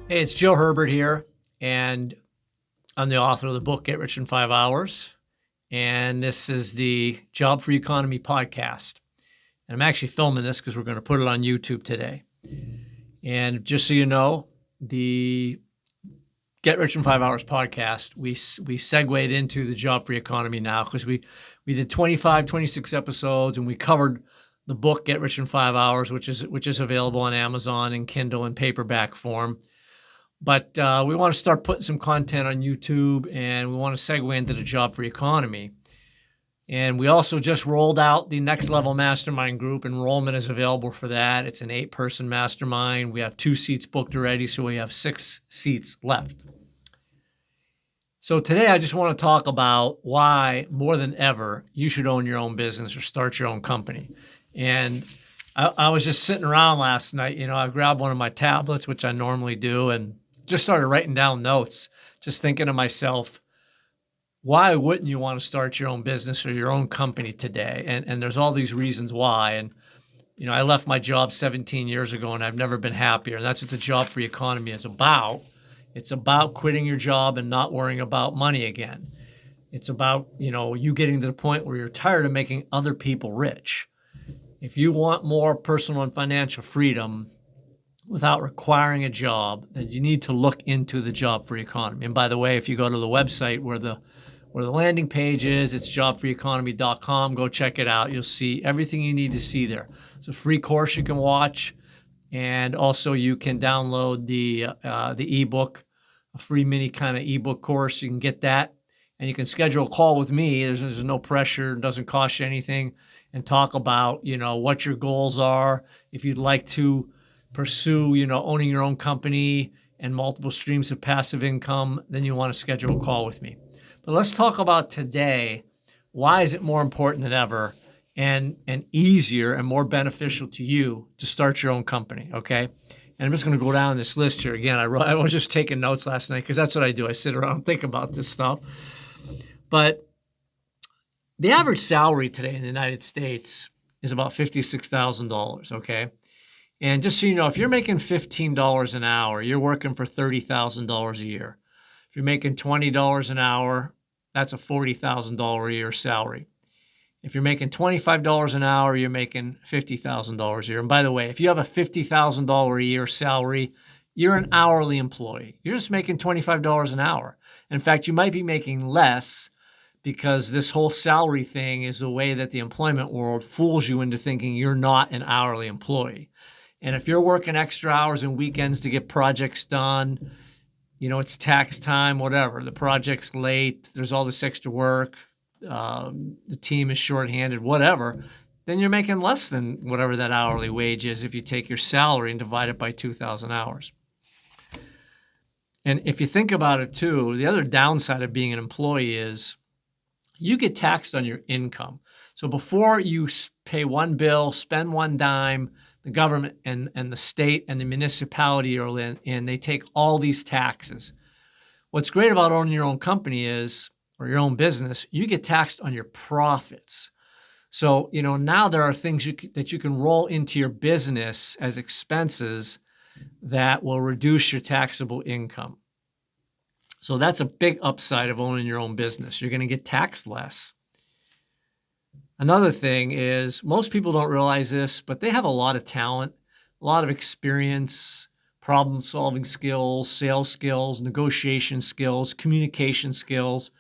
Hey, it's Joe Herbert here, and I'm the author of the book Get Rich in 5 Hours. And this is the Job for Economy podcast. And I'm actually filming this because we're going to put it on YouTube today. And just so you know, the Get Rich in 5 Hours podcast, we segued into the Job for Economy now because we did 25, 26 episodes, and we covered the book Get Rich in 5 Hours, which is available on Amazon and Kindle in paperback form. But we want to start putting some content on YouTube, and we want to segue into the Job for Economy. And we also just rolled out the Next Level Mastermind group. Enrollment is available for that. It's an 8-person mastermind. We have 2 seats booked already, so we have 6 seats left. So today I just want to talk about why, more than ever, you should own your own business or start your own company. And I was just sitting around last night. I grabbed one of my tablets, which I normally do, and just started writing down notes, just thinking to myself, why wouldn't you want to start your own business or your own company today? And there's all these reasons why. And, I left my job 17 years ago, and I've never been happier. And that's what the Job for Economy is about. It's about quitting your job and not worrying about money again. It's about, you getting to the point where you're tired of making other people rich. If you want more personal and financial freedom without requiring a job, then you need to look into the Job for Economy. And by the way, if you go to the website where the landing page is, it's jobforeconomy.com. Go check it out. You'll see everything you need to see there. It's a free course you can watch, and also you can download the ebook, a free mini kind of ebook course. You can get that, and you can schedule a call with me. There's no pressure. It doesn't cost you anything, and talk about what your goals are. If you'd like to pursue, owning your own company and multiple streams of passive income, then you want to schedule a call with me. But let's talk about today. Why is it more important than ever and easier and more beneficial to you to start your own company, okay? And I'm just going to go down this list here again. I was just taking notes last night because that's what I do. I sit around and think about this stuff. But the average salary today in the United States is about $56,000, okay? And just so you know, if you're making $15 an hour, you're working for $30,000 a year. If you're making $20 an hour, that's a $40,000 a year salary. If you're making $25 an hour, you're making $50,000 a year. And by the way, if you have a $50,000 a year salary, you're an hourly employee. You're just making $25 an hour. In fact, you might be making less because this whole salary thing is the way that the employment world fools you into thinking you're not an hourly employee. And if you're working extra hours and weekends to get projects done, it's tax time, whatever, the project's late, there's all this extra work, the team is shorthanded, whatever, then you're making less than whatever that hourly wage is if you take your salary and divide it by 2,000 hours. And if you think about it too, the other downside of being an employee is you get taxed on your income. So before you pay one bill, spend one dime, the government and the state and the municipality are in, they take all these taxes. What's great about owning your own company is, or your own business, you get taxed on your profits. So, now there are things that you can roll into your business as expenses that will reduce your taxable income. So that's a big upside of owning your own business. You're going to get taxed less. Another thing is most people don't realize this, but they have a lot of talent, a lot of experience, problem-solving skills, sales skills, negotiation skills, communication skills.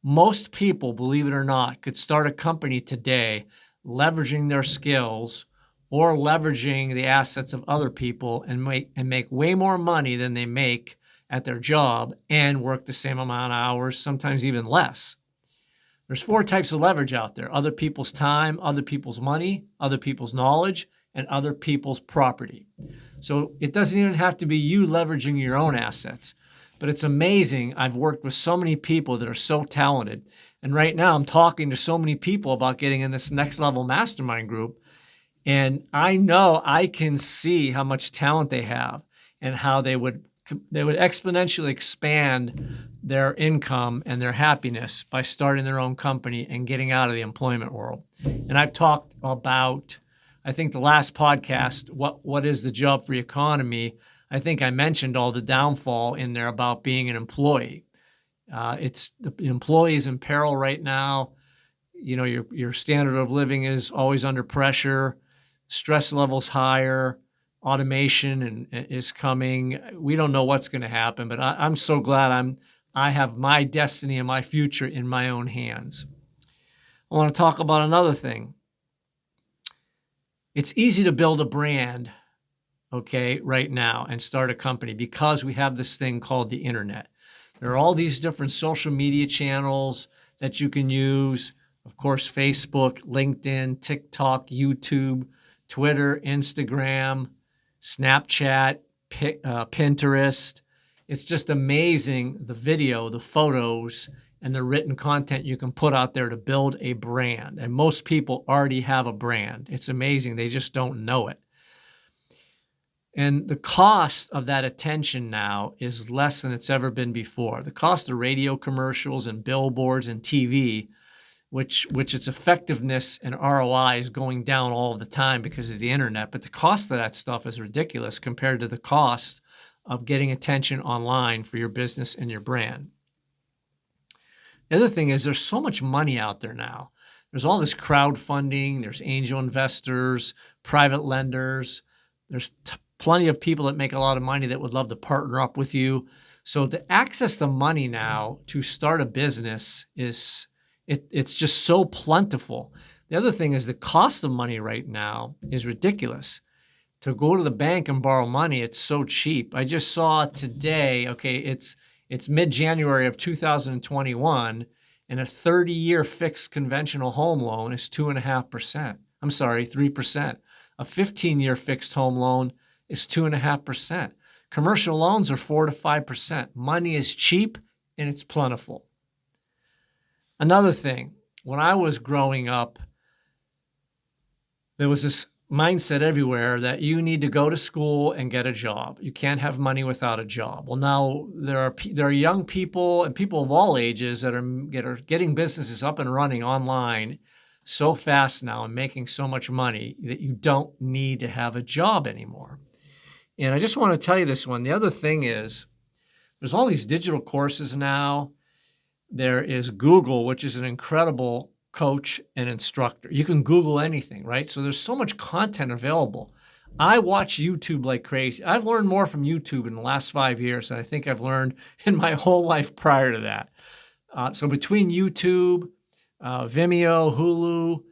Most people, believe it or not, could start a company today leveraging their skills or leveraging the assets of other people and make way more money than they make at their job and work the same amount of hours, sometimes even less. There's 4 types of leverage out there: other people's time, other people's money, other people's knowledge, and other people's property. So it doesn't even have to be you leveraging your own assets. But it's amazing. I've worked with so many people that are so talented. And right now I'm talking to so many people about getting in this Next Level Mastermind group. And I know I can see how much talent they have and how they would exponentially expand their income and their happiness by starting their own company and getting out of the employment world. And I've talked about, I think the last podcast, what is the Job for Economy? I think I mentioned all the downfall in there about being an employee. It's the employee is in peril right now. You know, your standard of living is always under pressure, stress levels higher, automation is coming. We don't know what's going to happen, but I'm so glad I have my destiny and my future in my own hands. I want to talk about another thing. It's easy to build a brand, okay, right now and start a company because we have this thing called the internet. There are all these different social media channels that you can use. Of course, Facebook, LinkedIn, TikTok, YouTube, Twitter, Instagram, Snapchat, Pinterest. It's just amazing the video, the photos, and the written content you can put out there to build a brand. And most people already have a brand. It's amazing. They just don't know it. And the cost of that attention now is less than it's ever been before. The cost of radio commercials and billboards and TV, which its effectiveness and ROI is going down all the time because of the internet. But the cost of that stuff is ridiculous compared to the cost of getting attention online for your business and your brand. The other thing is there's so much money out there now. There's all this crowdfunding, there's angel investors, private lenders, there's plenty of people that make a lot of money that would love to partner up with you. So to access the money now to start a business it's just so plentiful. The other thing is the cost of money right now is ridiculous. To go to the bank and borrow money, it's so cheap. I just saw today, okay, it's mid-January of 2021, and a 30-year fixed conventional home loan is 2.5%. I'm sorry, 3%. A 15-year fixed home loan is 2.5%. Commercial loans are 4 to 5%. Money is cheap and it's plentiful. Another thing, when I was growing up, there was this mindset everywhere that you need to go to school and get a job. You can't have money without a job. Well, now there are young people and people of all ages that are getting businesses up and running online so fast now and making so much money that you don't need to have a job anymore. And I just want to tell you this one. The other thing is there's all these digital courses now. There is Google, which is an incredible coach and instructor. You can Google anything, right? So there's so much content available. I watch YouTube like crazy. I've learned more from YouTube in the last 5 years than I think I've learned in my whole life prior to that. So between YouTube, Vimeo, Hulu,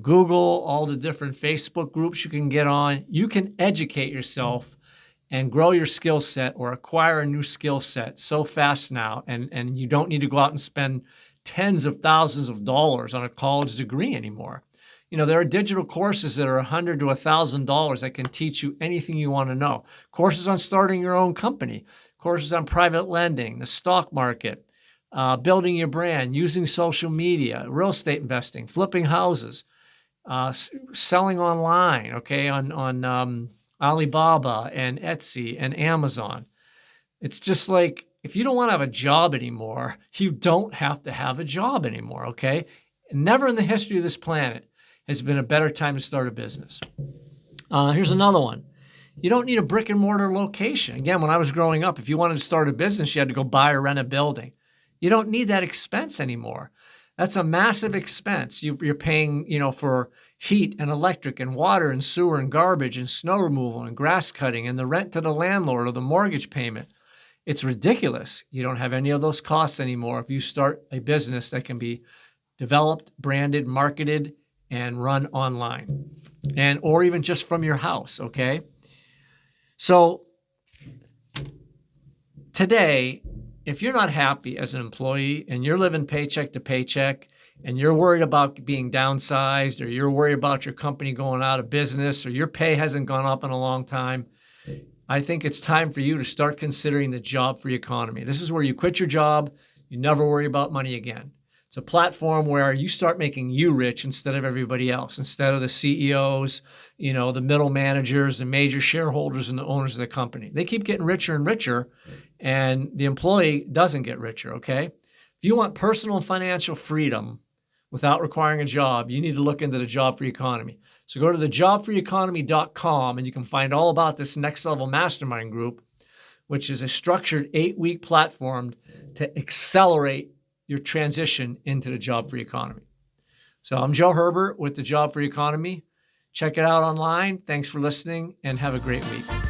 Google, all the different Facebook groups you can get on, you can educate yourself and grow your skill set or acquire a new skill set so fast now. And you don't need to go out and spend tens of thousands of dollars on a college degree anymore. You know, there are digital courses that are $100 to $1,000 that can teach you anything you want to know. Courses on starting your own company, courses on private lending, the stock market, building your brand, using social media, real estate investing, flipping houses, selling online, okay, on Alibaba and Etsy and Amazon. It's just like, if you don't want to have a job anymore, you don't have to have a job anymore, okay? Never in the history of this planet has been a better time to start a business. Here's another one. You don't need a brick and mortar location. Again, when I was growing up, if you wanted to start a business, you had to go buy or rent a building. You don't need that expense anymore. That's a massive expense. You're paying, for heat and electric and water and sewer and garbage and snow removal and grass cutting and the rent to the landlord or the mortgage payment. It's ridiculous. You don't have any of those costs anymore if you start a business that can be developed, branded, marketed, and run online, or even just from your house, okay? So today, if you're not happy as an employee and you're living paycheck to paycheck and you're worried about being downsized or you're worried about your company going out of business or your pay hasn't gone up in a long time, I think it's time for you to start considering the job-free economy. This is where you quit your job, you never worry about money again. It's a platform where you start making you rich instead of everybody else, instead of the CEOs, the middle managers, the major shareholders, and the owners of the company. They keep getting richer and richer, and the employee doesn't get richer, okay? If you want personal and financial freedom without requiring a job, you need to look into the Job for Economy. So go to thejobforeconomy.com and you can find all about this Next Level Mastermind group, which is a structured 8-week platform to accelerate your transition into the Job for Economy. So I'm Joe Herbert with the Job for Economy. Check it out online. Thanks for listening and have a great week.